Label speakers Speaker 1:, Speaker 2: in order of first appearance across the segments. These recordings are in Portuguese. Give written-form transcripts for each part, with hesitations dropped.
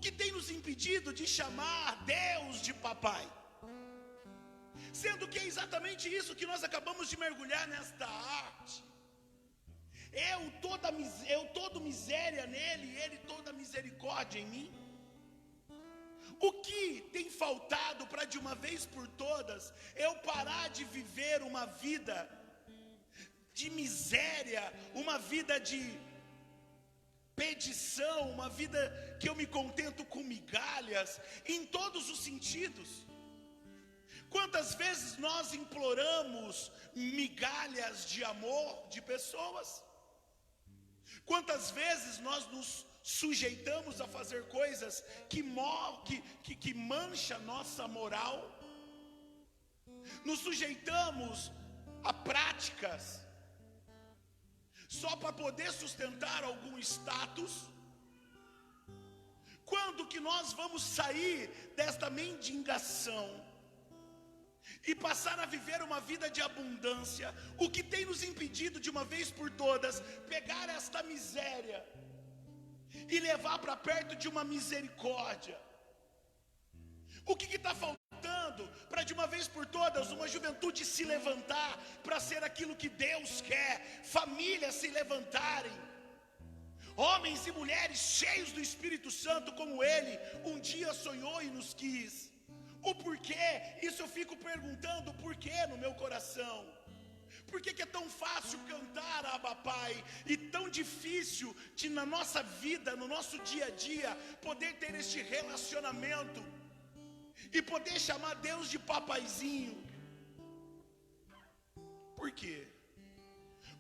Speaker 1: que tem nos impedido de chamar Deus de papai? Sendo que é exatamente isso que nós acabamos de mergulhar nesta arte. Eu todo miséria nele, ele toda misericórdia em mim. O que tem faltado para de uma vez por todas eu parar de viver uma vida de miséria, uma vida de pedição, uma vida que eu me contento com migalhas, em todos os sentidos? Quantas vezes nós imploramos migalhas de amor de pessoas? Quantas vezes nós nos sujeitamos a fazer coisas que mancha nossa moral? Nos sujeitamos a práticas só para poder sustentar algum status? Quando que nós vamos sair desta mendigação e passar a viver uma vida de abundância? O que tem nos impedido de uma vez por todas pegar esta miséria e levar para perto de uma misericórdia? O que está faltando para de uma vez por todas uma juventude se levantar para ser aquilo que Deus quer, famílias se levantarem, homens e mulheres cheios do Espírito Santo como Ele um dia sonhou e nos quis? O porquê? Isso eu fico perguntando, o porquê no meu coração? Por que é tão fácil cantar Abba Pai e tão difícil de na nossa vida, no nosso dia a dia, poder ter este relacionamento e poder chamar Deus de papaizinho? Por quê?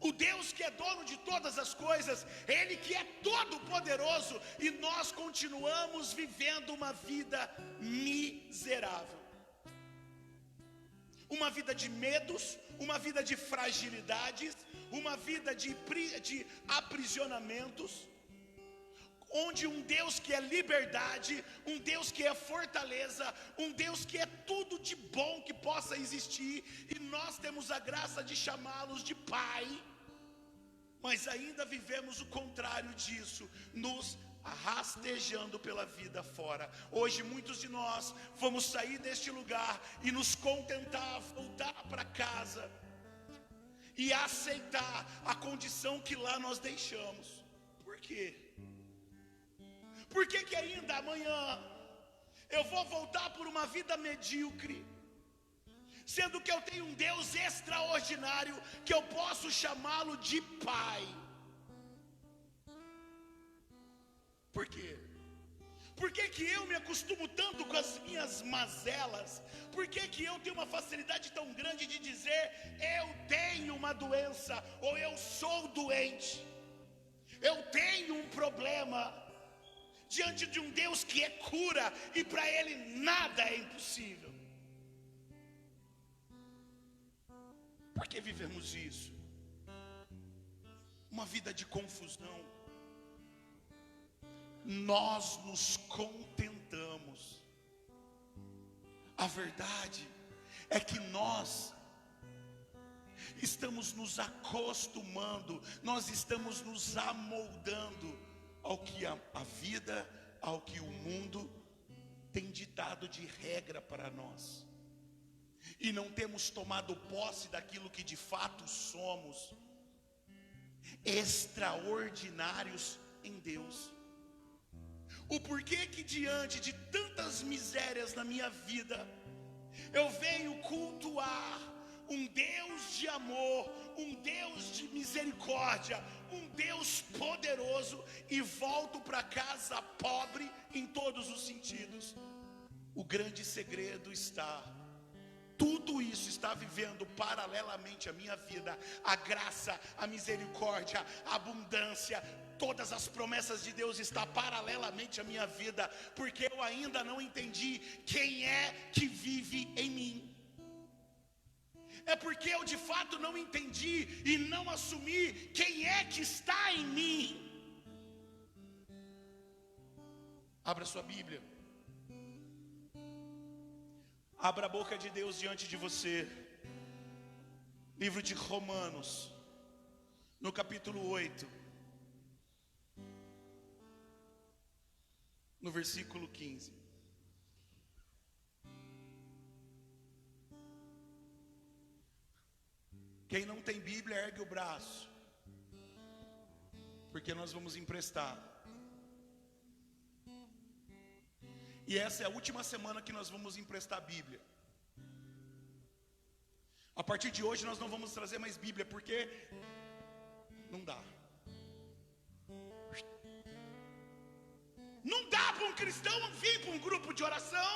Speaker 1: O Deus que é dono de todas as coisas, Ele que é todo poderoso, e nós continuamos vivendo uma vida miserável, uma vida de medos, uma vida de fragilidades, uma vida de aprisionamentos, onde um Deus que é liberdade, um Deus que é fortaleza, um Deus que é tudo de bom que possa existir, e nós temos a graça de chamá-los de Pai, mas ainda vivemos o contrário disso, nos rastejando pela vida fora. Hoje muitos de nós vamos sair deste lugar e nos contentar, voltar para casa e aceitar a condição que lá nós deixamos. Por quê? Por que que ainda amanhã eu vou voltar por uma vida medíocre, sendo que eu tenho um Deus extraordinário que eu posso chamá-lo de Pai? Por quê? Por que que eu me acostumo tanto com as minhas mazelas? Por que que eu tenho uma facilidade tão grande de dizer eu tenho uma doença, ou eu sou doente, eu tenho um problema, diante de um Deus que é cura e para Ele nada é impossível? Por que vivemos isso? Uma vida de confusão. Nós nos contentamos. A verdade é que nós estamos nos acostumando, nós estamos nos amoldando ao que a vida, ao que o mundo tem ditado de regra para nós, e não temos tomado posse daquilo que de fato somos, extraordinários em Deus. O porquê que diante de tantas misérias na minha vida, eu venho cultuar um Deus de amor, um Deus de misericórdia, um Deus poderoso, e volto para casa pobre em todos os sentidos? O grande segredo está, tudo isso está vivendo paralelamente à minha vida, a graça, a misericórdia, a abundância, todas as promessas de Deus estão paralelamente à minha vida, porque eu ainda não entendi quem é que vive em mim. É porque eu de fato não entendi e não assumi quem é que está em mim. Abra sua Bíblia. Abra a boca de Deus diante de você. Livro de Romanos, no capítulo 8. no versículo 15. Quem não tem Bíblia, ergue o braço, porque nós vamos emprestar. E essa é a última semana que nós vamos emprestar a Bíblia. A partir de hoje nós não vamos trazer mais Bíblia, porque não dá. Não dá para um cristão vir para um grupo de oração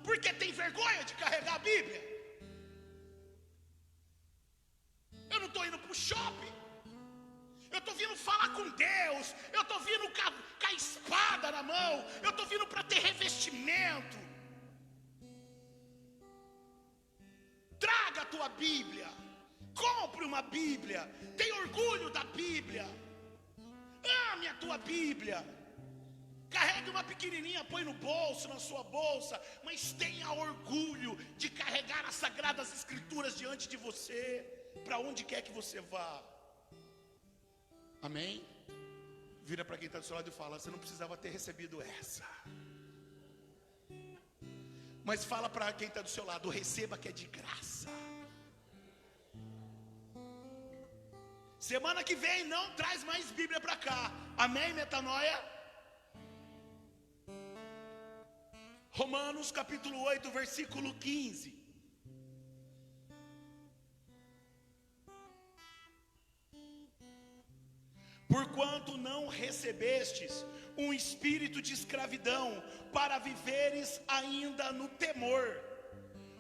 Speaker 1: porque tem vergonha de carregar a Bíblia. Eu não estou indo para o shopping, eu estou vindo falar com Deus, eu estou vindo com a espada na mão, eu estou vindo para ter revestimento. Traga a tua Bíblia, compre uma Bíblia, tenha orgulho da Bíblia, ame a tua Bíblia. Carregue uma pequenininha, põe no bolso, na sua bolsa, mas tenha orgulho de carregar as Sagradas Escrituras diante de você, para onde quer que você vá. Amém? Vira para quem está do seu lado e fala: você não precisava ter recebido essa. Mas fala para quem está do seu lado: receba que é de graça. Semana que vem não traz mais Bíblia para cá. Amém, metanoia? Romanos capítulo 8, versículo 15. Porquanto não recebestes um espírito de escravidão para viveres ainda no temor,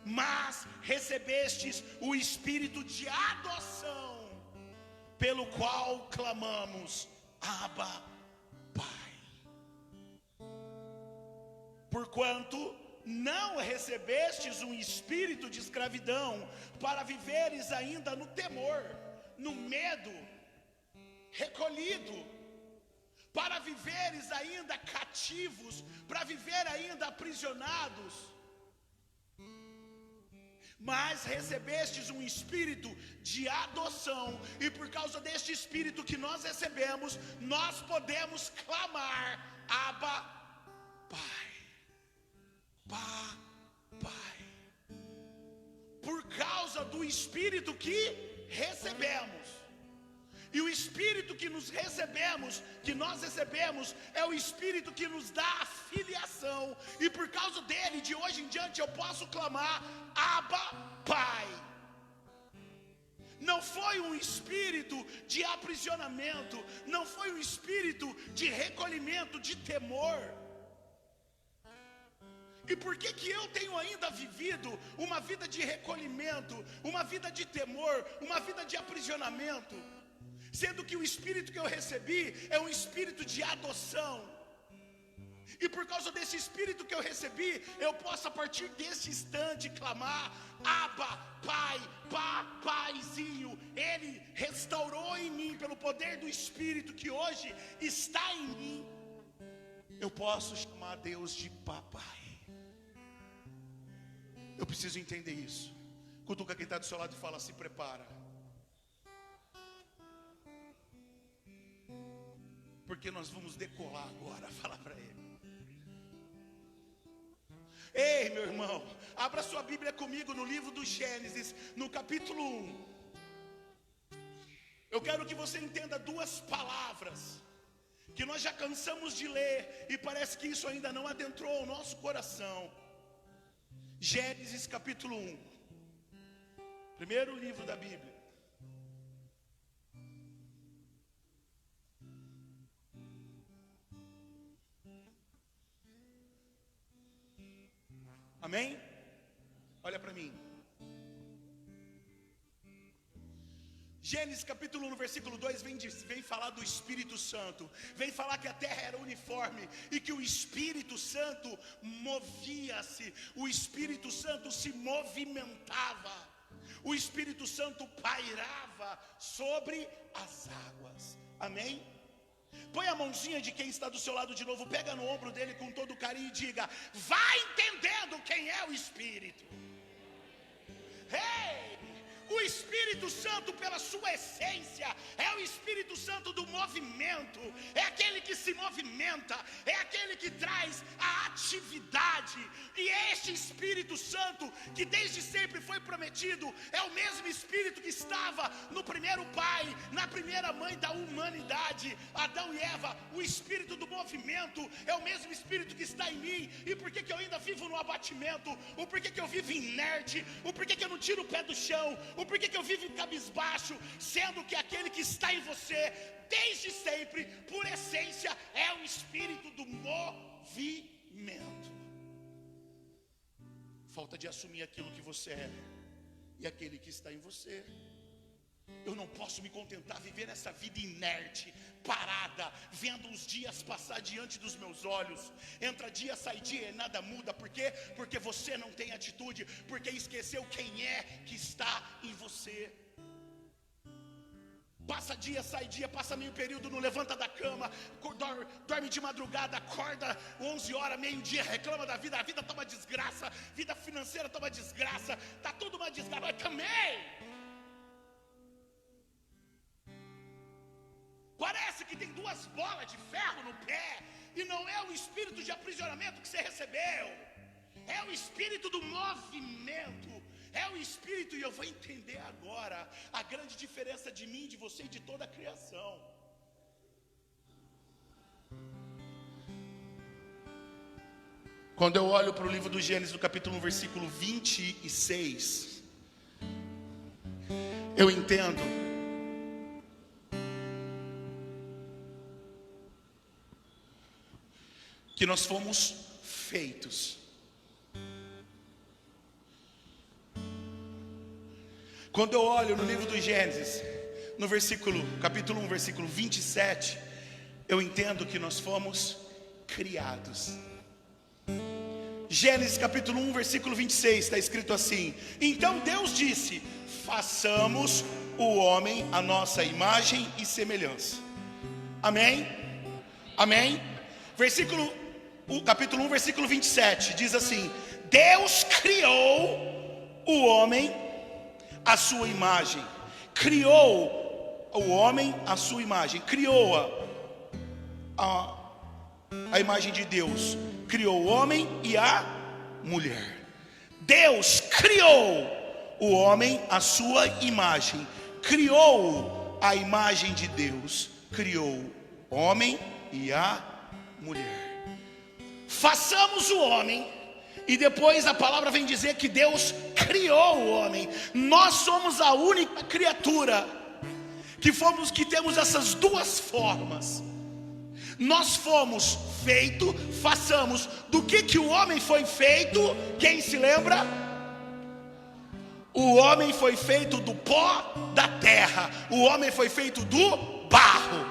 Speaker 1: mas recebestes o espírito de adoção, pelo qual clamamos: Abba, Pai. Porquanto não recebestes um espírito de escravidão para viveres ainda no temor, no medo, recolhido, para viveres ainda cativos, para viver ainda aprisionados, mas recebestes um espírito de adoção, e por causa deste espírito que nós recebemos, nós podemos clamar: Abba, Pai. Pai. Por causa do espírito que recebemos. E o espírito que nós recebemos, é o espírito que nos dá a filiação. E por causa dele, de hoje em diante, eu posso clamar: Abba, Pai. Não foi um espírito de aprisionamento, não foi um espírito de recolhimento, de temor. E por que eu tenho ainda vivido uma vida de recolhimento, uma vida de temor, uma vida de aprisionamento? Sendo que o espírito que eu recebi é um espírito de adoção. E por causa desse espírito que eu recebi, eu posso a partir desse instante clamar: Abba, Pai, Paizinho. Ele restaurou em mim pelo poder do espírito que hoje está em mim. Eu posso chamar Deus de Papai. Eu preciso entender isso. Cutuca quem está do seu lado e fala: se prepara, porque nós vamos decolar agora. Fala para ele. Ei, meu irmão, abra sua Bíblia comigo no livro do Gênesis, no capítulo 1. Eu quero que você entenda duas palavras que nós já cansamos de ler e parece que isso ainda não adentrou o nosso coração. Gênesis capítulo 1, primeiro livro da Bíblia. Amém? Olha para mim. Gênesis capítulo 1, no versículo 2, vem falar do Espírito Santo. Vem falar que a terra era uniforme e que o Espírito Santo movia-se. O Espírito Santo se movimentava. O Espírito Santo pairava sobre as águas. Amém? Põe a mãozinha de quem está do seu lado de novo, pega no ombro dele com todo carinho e diga: vai entendendo quem é o Espírito. Ei! O Espírito Espírito Santo, pela sua essência, é o Espírito Santo do movimento, é aquele que se movimenta, é aquele que traz a atividade. E este Espírito Santo, que desde sempre foi prometido, é o mesmo Espírito que estava no primeiro pai, na primeira mãe da humanidade, Adão e Eva. O Espírito do movimento é o mesmo Espírito que está em mim. E por que eu ainda vivo no abatimento? O porquê que eu vivo inerte? O porquê que eu não tiro o pé do chão? O porquê que eu vivo cabisbaixo? Sendo que aquele que está em você, desde sempre, por essência, é o Espírito do movimento. Falta de assumir aquilo que você é e aquele que está em você. Eu não posso me contentar viver essa vida inerte, parada, vendo os dias passar diante dos meus olhos. Entra dia, sai dia e nada muda. Por quê? Porque você não tem atitude, porque esqueceu quem é que está em você. Passa dia, sai dia, passa meio período, não levanta da cama, dorme de madrugada, acorda 11 horas, meio-dia, reclama da vida. A vida está uma desgraça, vida financeira está uma desgraça, está tudo uma desgraça. Mas também parece que tem duas bolas de ferro no pé, e não é o espírito de aprisionamento que você recebeu, é o espírito do movimento, é o espírito. E eu vou entender agora a grande diferença de mim, de você e de toda a criação. Quando eu olho para o livro do Gênesis, no capítulo 1, versículo 26, eu entendo que nós fomos feitos. Quando eu olho no livro do Gênesis, no capítulo 1, versículo 27, eu entendo que nós fomos criados. Gênesis capítulo 1, versículo 26, está escrito assim: então Deus disse: façamos o homem à nossa imagem e semelhança. Amém? Amém? Capítulo 1, versículo 27, diz assim: Deus criou o homem à sua imagem. Criou o homem à sua imagem. Criou a imagem de Deus. Criou o homem e a mulher. Deus criou o homem à sua imagem. Criou a imagem de Deus. Criou o homem e a mulher. Façamos o homem. E depois a palavra vem dizer que Deus criou o homem. Nós somos a única criatura que temos essas duas formas. Nós fomos feitos, façamos. Do que o homem foi feito? Quem se lembra? O homem foi feito do pó da terra. O homem foi feito do barro.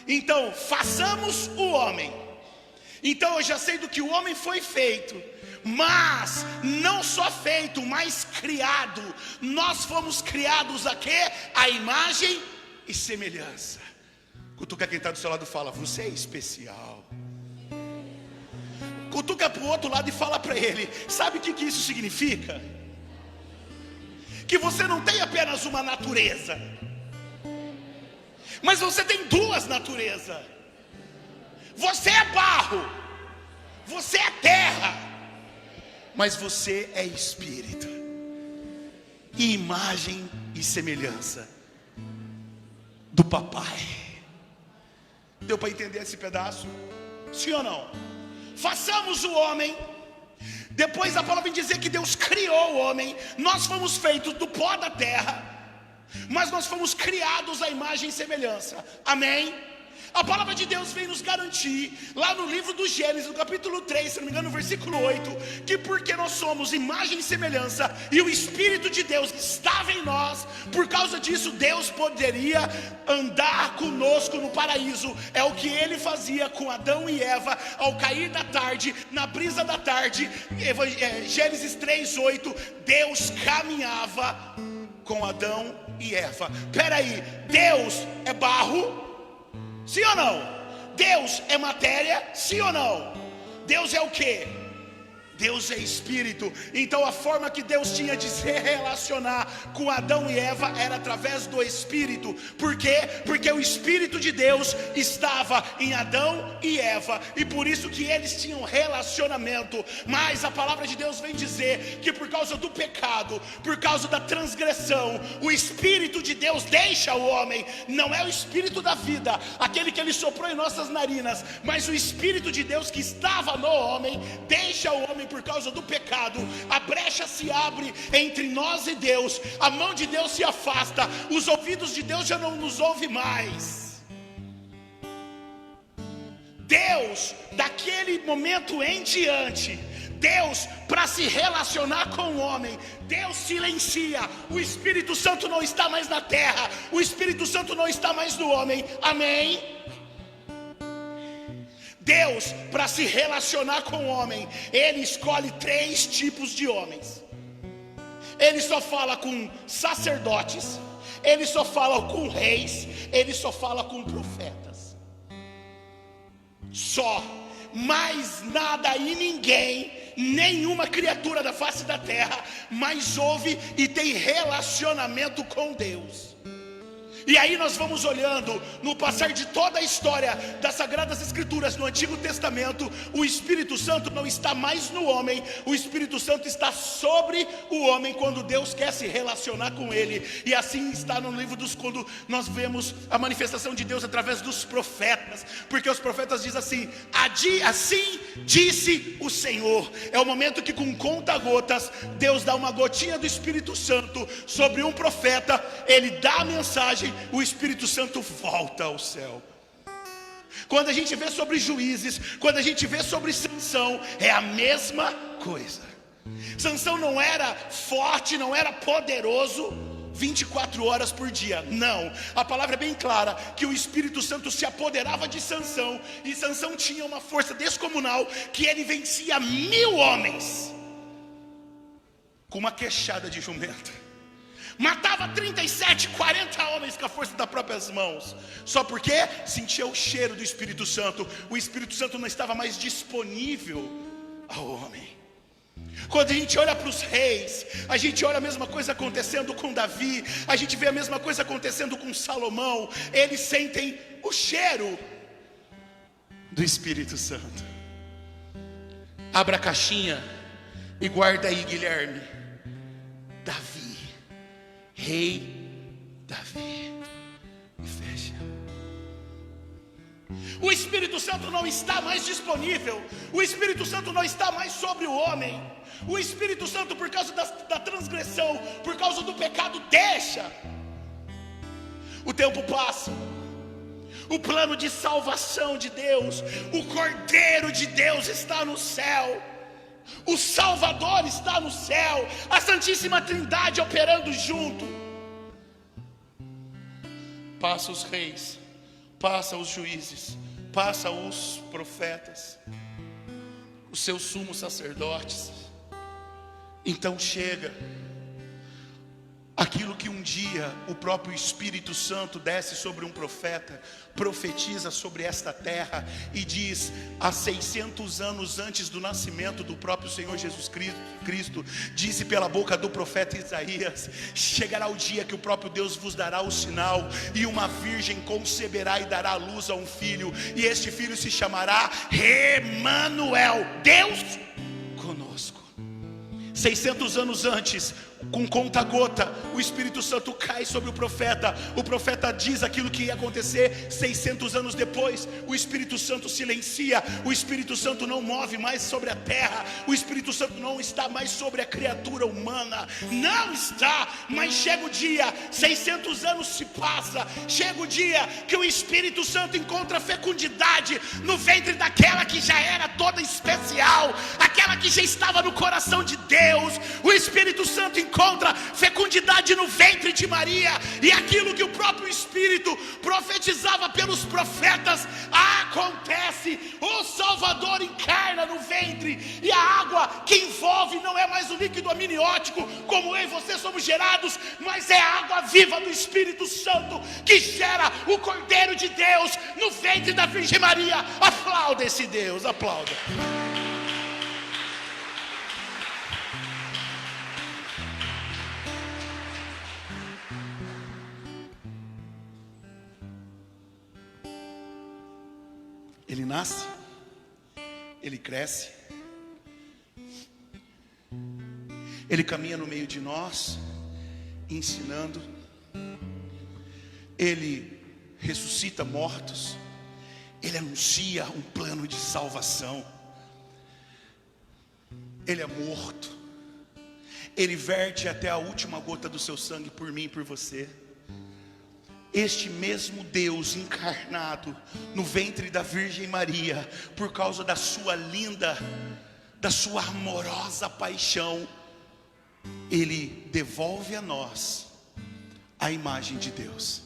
Speaker 1: Então, façamos o homem. Então eu já sei do que o homem foi feito. Mas não só feito, mas criado. Nós fomos criados a quê? A imagem e semelhança. Cutuca quem está do seu lado e fala: você é especial. Cutuca para o outro lado e fala para ele: sabe o que isso significa? Que você não tem apenas uma natureza, mas você tem duas naturezas. Você é barro, você é terra, mas você é espírito, e imagem e semelhança do papai. Deu para entender esse pedaço? Sim ou não? Façamos o homem. Depois a palavra vem dizer que Deus criou o homem. Nós fomos feitos do pó da terra, mas nós fomos criados à imagem e semelhança. Amém? A palavra de Deus vem nos garantir, lá no livro do Gênesis, no capítulo 3, se não me engano, no versículo 8, que porque nós somos imagem e semelhança, e o Espírito de Deus estava em nós, por causa disso Deus poderia andar conosco no paraíso. É o que ele fazia com Adão e Eva, ao cair da tarde, na brisa da tarde. Gênesis 3:8, Deus caminhava com Adão e Eva. Peraí, Deus é barro? Sim ou não? Deus é matéria? Sim ou não? Deus é o quê? Deus é espírito. Então a forma que Deus tinha de se relacionar com Adão e Eva era através do espírito. Por quê? Porque o espírito de Deus estava em Adão e Eva, e por isso que eles tinham relacionamento. Mas a palavra de Deus vem dizer que por causa do pecado, por causa da transgressão, o espírito de Deus deixa o homem. Não é o espírito da vida, aquele que ele soprou em nossas narinas, mas o espírito de Deus que estava no homem deixa o homem por causa do pecado. A brecha se abre entre nós e Deus, a mão de Deus se afasta, os ouvidos de Deus já não nos ouvem mais. Deus, daquele momento em diante, Deus, para se relacionar com o homem, Deus silencia. O Espírito Santo não está mais na terra, o Espírito Santo não está mais no homem. Amém? Deus, para se relacionar com o homem, Ele escolhe 3 tipos de homens. Ele só fala com sacerdotes, Ele só fala com reis, Ele só fala com profetas. Só. Mais nada e ninguém, nenhuma criatura da face da terra mais ouve e tem relacionamento com Deus. E aí nós vamos olhando, no passar de toda a história das Sagradas Escrituras no Antigo Testamento, o Espírito Santo não está mais no homem, o Espírito Santo está sobre o homem quando Deus quer se relacionar com ele. E assim está no livro dos, quando nós vemos a manifestação de Deus através dos profetas, porque os profetas dizem assim: assim disse o Senhor. É o momento que com conta-gotas Deus dá uma gotinha do Espírito Santo sobre um profeta, ele dá a mensagem, o Espírito Santo volta ao céu. Quando a gente vê sobre Juízes, quando a gente vê sobre Sansão, é a mesma coisa. Sansão não era forte, não era poderoso 24 horas por dia, não. A palavra é bem clara, que o Espírito Santo se apoderava de Sansão, e Sansão tinha uma força descomunal, que ele vencia 1000 homens com uma queixada de jumento. Matava 37, 40 homens com a força das próprias mãos. Só porque sentia o cheiro do Espírito Santo. O Espírito Santo não estava mais disponível ao homem. Quando a gente olha para os reis, a gente olha a mesma coisa acontecendo com Davi, a gente vê a mesma coisa acontecendo com Salomão. Eles sentem o cheiro do Espírito Santo. Abra a caixinha e guarda aí, Guilherme. Davi, rei Davi. E fecha. O Espírito Santo não está mais disponível. O Espírito Santo não está mais sobre o homem. O Espírito Santo, por causa da transgressão, por causa do pecado, deixa. O tempo passa. O plano de salvação de Deus, o Cordeiro de Deus está no céu. O Salvador está no céu, a Santíssima Trindade operando junto. Passa os reis, passa os juízes, passa os profetas, os seus sumos sacerdotes. Então chega aquilo que um dia o próprio Espírito Santo desce sobre um profeta, profetiza sobre esta terra e diz: há 600 anos antes do nascimento do próprio Senhor Jesus Cristo, disse pela boca do profeta Isaías: chegará o dia que o próprio Deus vos dará o sinal, e uma virgem conceberá e dará luz a um filho, e este filho se chamará Emanuel, Deus conosco. 600 anos antes, com conta-gota, o Espírito Santo cai sobre o profeta diz aquilo que ia acontecer. 600 anos depois, o Espírito Santo silencia, o Espírito Santo não move mais sobre a terra, o Espírito Santo não está mais sobre a criatura humana, não está. Mas chega o dia, 600 anos se passa, chega o dia que o Espírito Santo encontra fecundidade no ventre daquela que já era toda especial, aquela que já estava no coração de Deus. O Espírito Santo encontra fecundidade no ventre de Maria, e aquilo que o próprio Espírito profetizava pelos profetas acontece. O Salvador encarna no ventre, e a água que envolve não é mais o líquido amniótico, como eu e você somos gerados, mas é a água viva do Espírito Santo que gera o Cordeiro de Deus no ventre da Virgem Maria. Aplauda esse Deus, aplauda. Ele nasce, ele cresce, ele caminha no meio de nós, ensinando, ele ressuscita mortos, ele anuncia um plano de salvação, ele é morto, ele verte até a última gota do seu sangue por mim e por você. Este mesmo Deus encarnado no ventre da Virgem Maria, por causa da sua linda, da sua amorosa paixão, ele devolve a nós a imagem de Deus.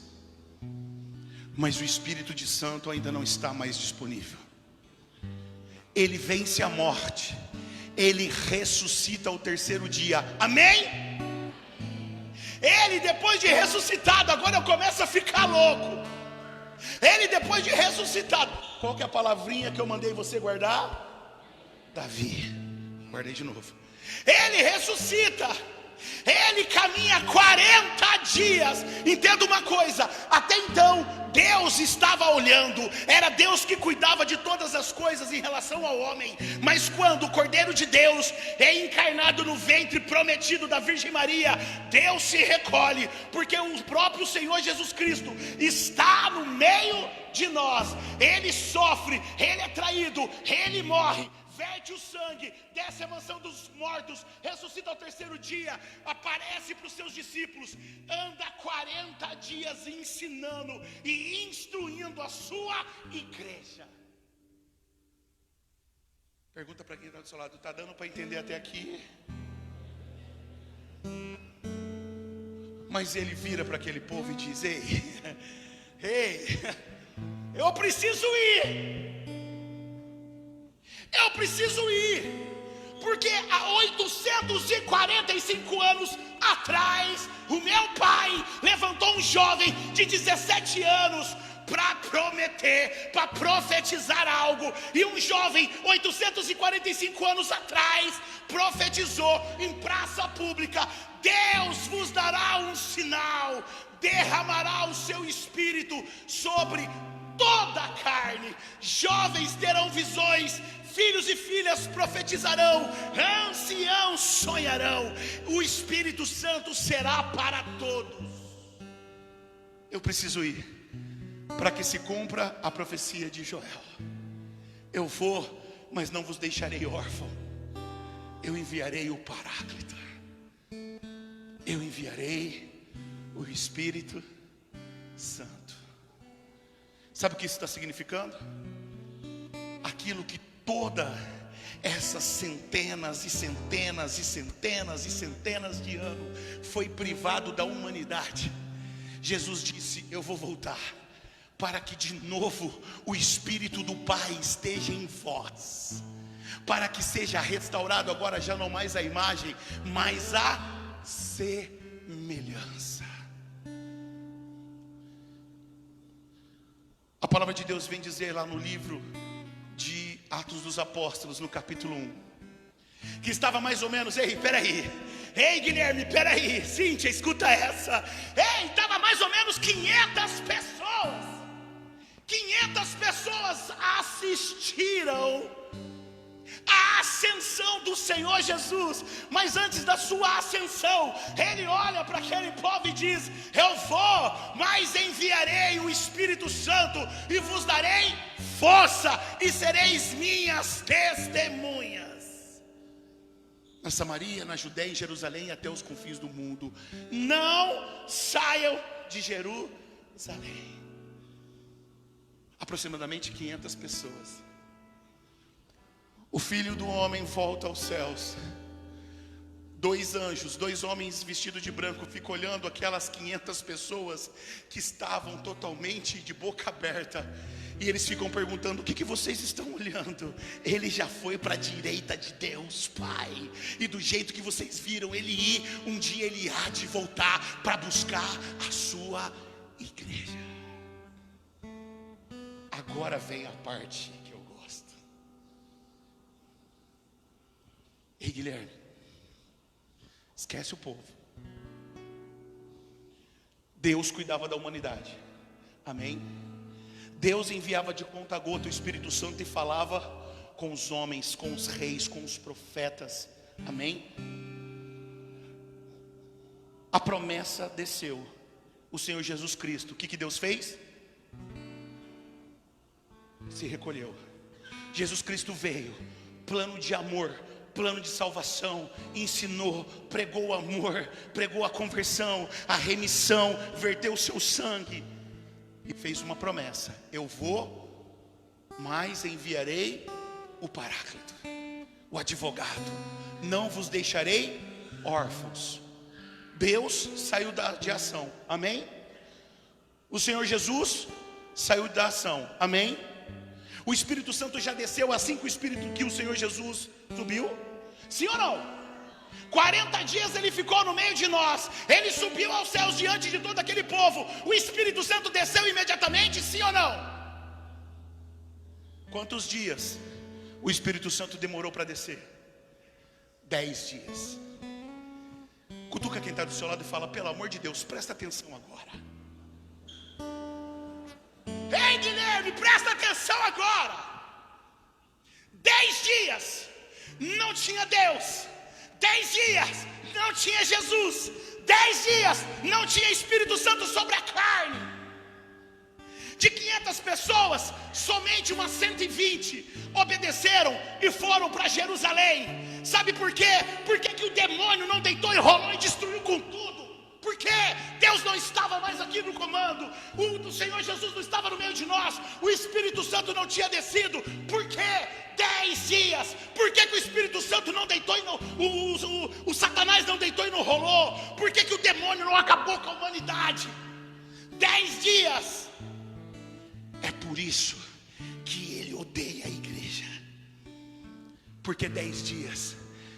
Speaker 1: Mas o Espírito de Santo ainda não está mais disponível. Ele vence a morte, ele ressuscita ao terceiro dia, amém? Ele, depois de ressuscitado, agora eu começo a ficar louco. Ele, depois de ressuscitado, qual que é a palavrinha que eu mandei você guardar? Davi, guardei de novo. Ele ressuscita, ele caminha 40 dias. Entenda uma coisa, até então Deus estava olhando, era Deus que cuidava de todas as coisas em relação ao homem. Mas quando o Cordeiro de Deus é encarnado no ventre prometido da Virgem Maria, Deus se recolhe, porque o próprio Senhor Jesus Cristo está no meio de nós. Ele sofre, ele é traído, ele morre, verte o sangue, desce a mansão dos mortos, ressuscita ao terceiro dia, aparece para os seus discípulos, anda 40 dias ensinando e instruindo a sua igreja. Pergunta para quem está do seu lado: está dando para entender até aqui? Mas ele vira para aquele povo e diz: ei, eu preciso ir. Eu preciso ir, porque há 845 anos atrás, o meu pai levantou um jovem de 17 anos para prometer, para profetizar algo. E um jovem, 845 anos atrás, profetizou em praça pública: Deus vos dará um sinal, derramará o seu espírito sobre toda a carne, jovens terão visões, filhos e filhas profetizarão, anciãos sonharão, o Espírito Santo será para todos. Eu preciso ir para que se cumpra a profecia de Joel. Eu vou, mas não vos deixarei órfão. Eu enviarei o Paráclito, eu enviarei o Espírito Santo. Sabe o que isso está significando? Aquilo que toda essas centenas e centenas e centenas e centenas de anos foi privado da humanidade. Jesus disse: eu vou voltar, para que de novo o Espírito do Pai esteja em vós, para que seja restaurado agora já não mais a imagem, mas a semelhança. A palavra de Deus vem dizer lá no livro de Atos dos Apóstolos, no capítulo 1, que estava mais ou menos, ei Guilherme, peraí, Cíntia, escuta essa, estava mais ou menos 500 pessoas assistiram a ascensão do Senhor Jesus. Mas antes da sua ascensão, ele olha para aquele povo e diz: eu vou, mas enviarei o Espírito Santo e vos darei força e sereis minhas testemunhas na Samaria, na Judéia, em Jerusalém e até os confins do mundo. Não saiam de Jerusalém. Aproximadamente 500 pessoas. O Filho do Homem volta aos céus. 2 anjos, 2 homens vestidos de branco ficam olhando aquelas 500 pessoas que estavam totalmente de boca aberta. E eles ficam perguntando: o que vocês estão olhando? Ele já foi para a direita de Deus Pai. E do jeito que vocês viram ele ir, um dia ele há de voltar para buscar a sua igreja. Agora vem a parte que eu gosto. Ei, Guilherme, esquece o povo. Deus cuidava da humanidade, amém? Deus enviava de conta a gota o Espírito Santo e falava com os homens, com os reis, com os profetas. Amém? A promessa desceu. O Senhor Jesus Cristo, o que Deus fez? Se recolheu. Jesus Cristo veio, plano de amor, plano de salvação, ensinou, pregou o amor, pregou a conversão, a remissão, verteu o seu sangue e fez uma promessa: eu vou, mas enviarei o Paráclito, o advogado, não vos deixarei órfãos. Deus saiu de ação, amém? O Senhor Jesus saiu da ação, amém? O Espírito Santo já desceu assim que o Senhor Jesus subiu? Sim ou não? 40 dias ele ficou no meio de nós, ele subiu aos céus diante de todo aquele povo. O Espírito Santo desceu imediatamente, sim ou não? Quantos dias o Espírito Santo demorou para descer? 10 dias. Cutuca quem está do seu lado e fala: pelo amor de Deus, presta atenção agora. Ei, Guilherme, presta atenção agora. 10 dias não tinha Deus, 10 dias não tinha Jesus, 10 dias não tinha Espírito Santo sobre a carne. De 500 pessoas, somente umas 120 obedeceram e foram para Jerusalém. Sabe por quê? Porque que o demônio não deitou e rolou e destruiu com tudo? Porque Deus não estava mais aqui no comando, o Senhor Jesus não estava no meio de nós, o Espírito Santo não tinha descido. Por quê? 10 dias. Por que que o Espírito Santo não deitou e o Satanás não deitou e não rolou? Por que que o demônio não acabou com a humanidade? 10 dias. É por isso que ele odeia a igreja, porque 10 dias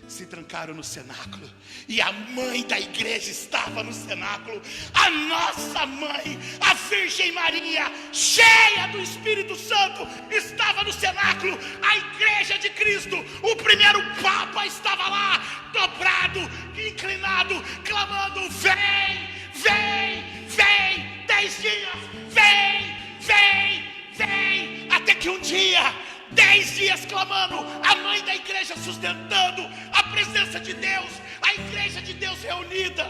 Speaker 1: se trancaram no cenáculo, e a mãe da igreja estava no cenáculo, a nossa mãe, a Virgem Maria, cheia do Espírito Santo, estava no cenáculo. A igreja de Cristo, o primeiro Papa, estava lá, dobrado, inclinado, clamando: vem, vem, vem. 10 dias, vem, vem, vem. Até que um dia, 10 dias clamando, a mãe da igreja sustentando a presença de Deus, a igreja de Deus reunida.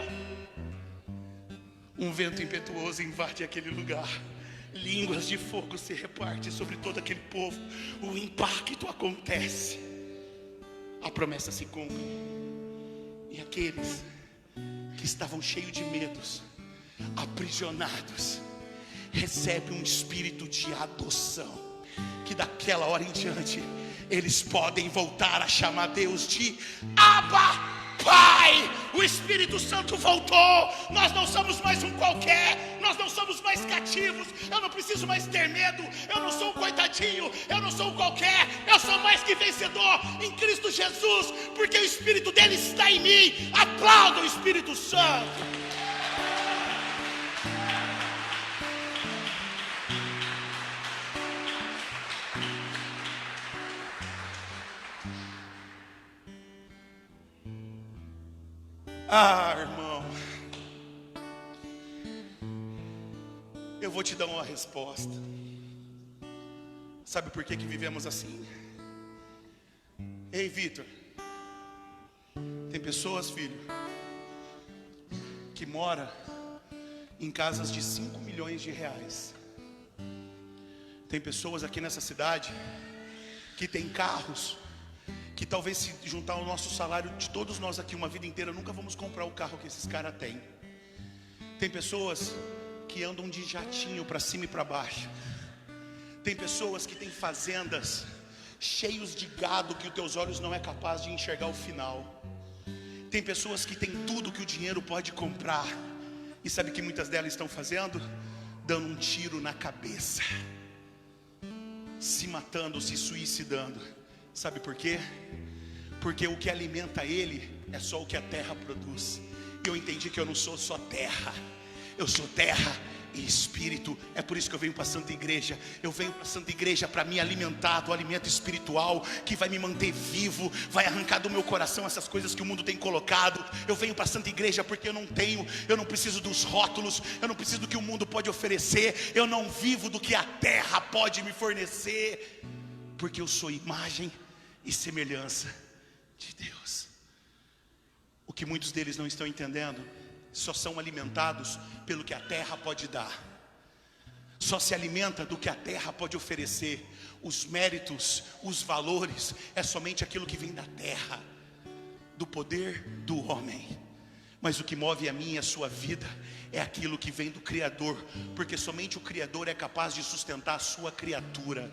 Speaker 1: Um vento impetuoso invade aquele lugar, línguas de fogo se repartem sobre todo aquele povo, o impacto acontece, a promessa se cumpre, e aqueles que estavam cheios de medos, aprisionados, recebem um espírito de adoção, que daquela hora em diante eles podem voltar a chamar Deus de Abba, Pai. O Espírito Santo voltou. Nós não somos mais um qualquer, nós não somos mais cativos. Eu não preciso mais ter medo, eu não sou um coitadinho, eu não sou um qualquer, eu sou mais que vencedor em Cristo Jesus, porque o Espírito dele está em mim. Aplauda o Espírito Santo. Ah, irmão, eu vou te dar uma resposta. Sabe por que vivemos assim? Ei, Vitor, tem pessoas, filho, que moram em casas de 5 milhões de reais. Tem pessoas aqui nessa cidade que tem carros que talvez, se juntar o nosso salário de todos nós aqui uma vida inteira, nunca vamos comprar o carro que esses caras têm. Tem pessoas que andam de jatinho para cima e para baixo. Tem pessoas que têm fazendas cheios de gado que os teus olhos não é capaz de enxergar o final. Tem pessoas que têm tudo que o dinheiro pode comprar, e sabe o que muitas delas estão fazendo? Dando um tiro na cabeça, se matando, se suicidando. Sabe por quê? Porque o que alimenta ele é só o que a terra produz. E eu entendi que eu não sou só terra, eu sou terra e espírito. É por isso que eu venho para a Santa Igreja. Eu venho para a Santa Igreja para me alimentar do alimento espiritual, que vai me manter vivo, vai arrancar do meu coração essas coisas que o mundo tem colocado. Eu venho para a Santa Igreja porque eu não preciso dos rótulos, eu não preciso do que o mundo pode oferecer, eu não vivo do que a terra pode me fornecer, porque eu sou imagem e semelhança de Deus. O que muitos deles não estão entendendo, só são alimentados pelo que a terra pode dar, só se alimenta do que a terra pode oferecer. Os méritos, os valores, é somente aquilo que vem da terra, do poder do homem. Mas o que move a minha e a sua vida é aquilo que vem do Criador, porque somente o Criador é capaz de sustentar a sua criatura.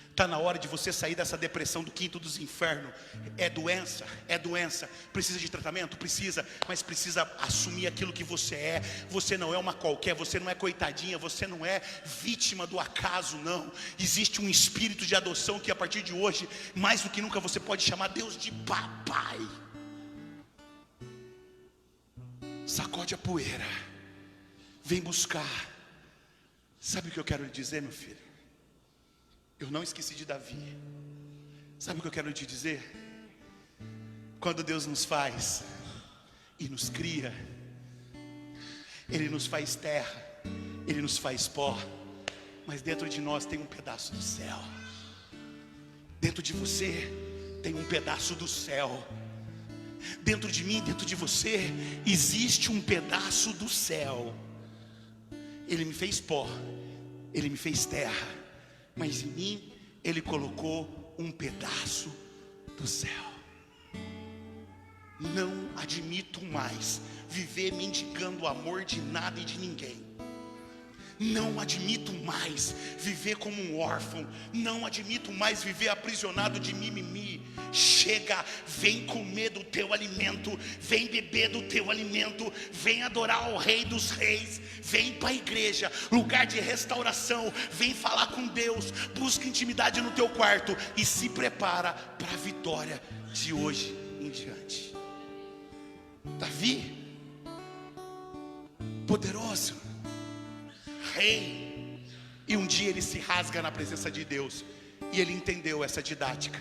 Speaker 1: Está na hora de você sair dessa depressão do quinto dos infernos. É doença, precisa de tratamento? Precisa, mas precisa assumir aquilo que você é. Você não é uma qualquer, você não é coitadinha, você não é vítima do acaso, não. Existe um espírito de adoção que a partir de hoje, mais do que nunca, você pode chamar Deus de papai. Sacode a poeira, vem buscar. Sabe o que eu quero lhe dizer, meu filho? Eu não esqueci de Davi. Sabe o que eu quero te dizer? Quando Deus nos faz e nos cria, Ele nos faz terra, Ele nos faz pó, mas dentro de nós tem um pedaço do céu. Dentro de você tem um pedaço do céu. Dentro de mim, dentro de você, existe um pedaço do céu. Ele me fez pó, Ele me fez terra, mas em mim Ele colocou um pedaço do céu. Não admito mais viver mendigando o amor de nada e de ninguém. Não admito mais viver como um órfão. Não admito mais viver aprisionado de mimimi. Chega, vem comer do teu alimento, vem beber do teu alimento, vem adorar ao Rei dos Reis, vem para a igreja, lugar de restauração, vem falar com Deus, busca intimidade no teu quarto e se prepara para a vitória de hoje em diante. Davi, poderoso, rei, e um dia ele se rasga na presença de Deus, e ele entendeu essa didática.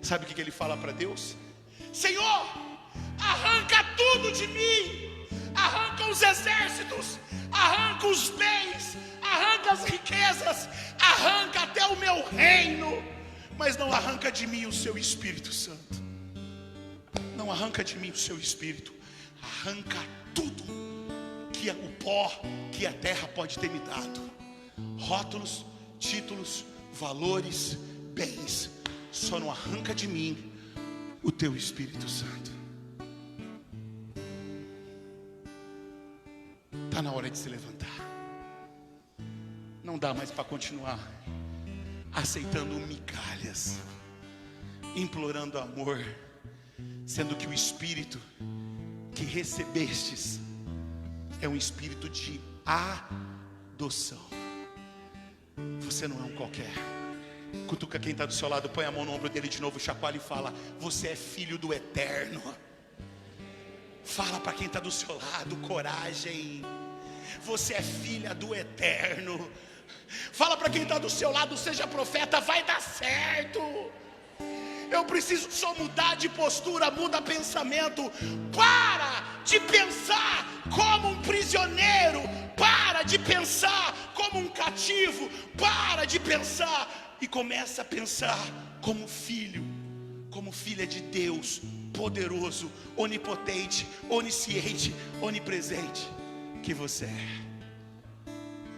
Speaker 1: Sabe o que ele fala para Deus? Senhor, arranca tudo de mim, arranca os exércitos, arranca os bens, arranca as riquezas, arranca até o meu reino, mas não arranca de mim o seu Espírito Santo. Não arranca de mim o seu Espírito, arranca tudo que é o pó que a terra pode ter me dado. Rótulos, títulos, valores, bens, só não arranca de mim o teu Espírito Santo. Está na hora de se levantar. Não dá mais para continuar aceitando migalhas, implorando amor, sendo que o Espírito que recebestes é um espírito de adoção. Você não é um qualquer. Cutuca quem está do seu lado, põe a mão no ombro dele de novo, chacoalha e fala: você é filho do Eterno. Fala para quem está do seu lado: coragem, você é filha do Eterno. Fala para quem está do seu lado: seja profeta, vai dar certo. Eu preciso só mudar de postura, muda pensamento. Para de pensar como um prisioneiro, para de pensar como um cativo, para de pensar e começa a pensar como filho, como filha de Deus, poderoso, onipotente, onisciente, onipresente que você é.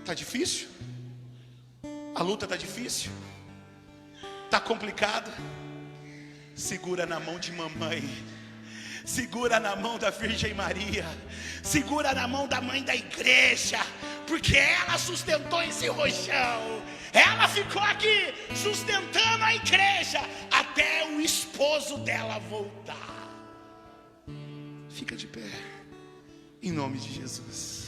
Speaker 1: Está difícil? A luta está difícil? Está complicado? Segura na mão de mamãe, segura na mão da Virgem Maria, segura na mão da mãe da igreja, porque ela sustentou esse rojão, ela ficou aqui sustentando a igreja até o esposo dela voltar. Fica de pé, em nome de Jesus.